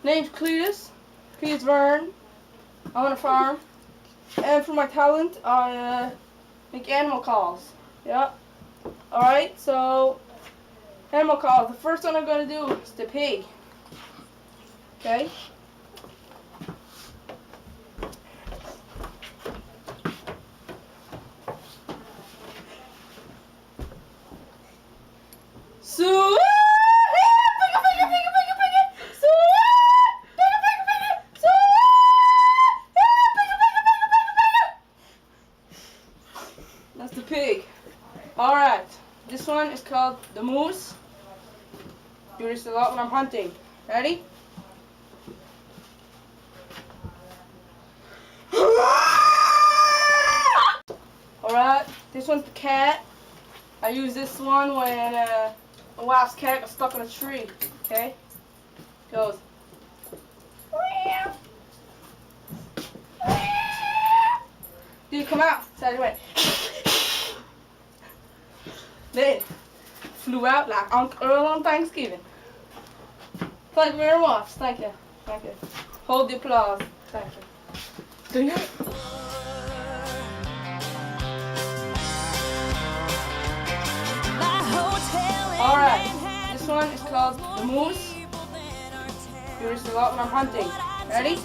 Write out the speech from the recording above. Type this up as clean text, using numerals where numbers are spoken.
Name's Cletis Vern. I own a farm, and for my talent, I make animal calls. Yeah. All right. So, animal calls. The first one I'm going to do is the pig. Okay. So. That's the pig. Alright, this one is called the moose. Do this a lot when I'm hunting. Ready? Alright, this one's the cat. I use this one when a wife's cat got stuck in a tree. Okay? Goes. Dude, come out. So he went. Then flew out like Uncle Earl on Thanksgiving. Thank you very much. Thank you. Thank you. Hold the applause. Thank you. Do you? Alright. This one is called the moose. Do this a lot when I'm hunting. Ready?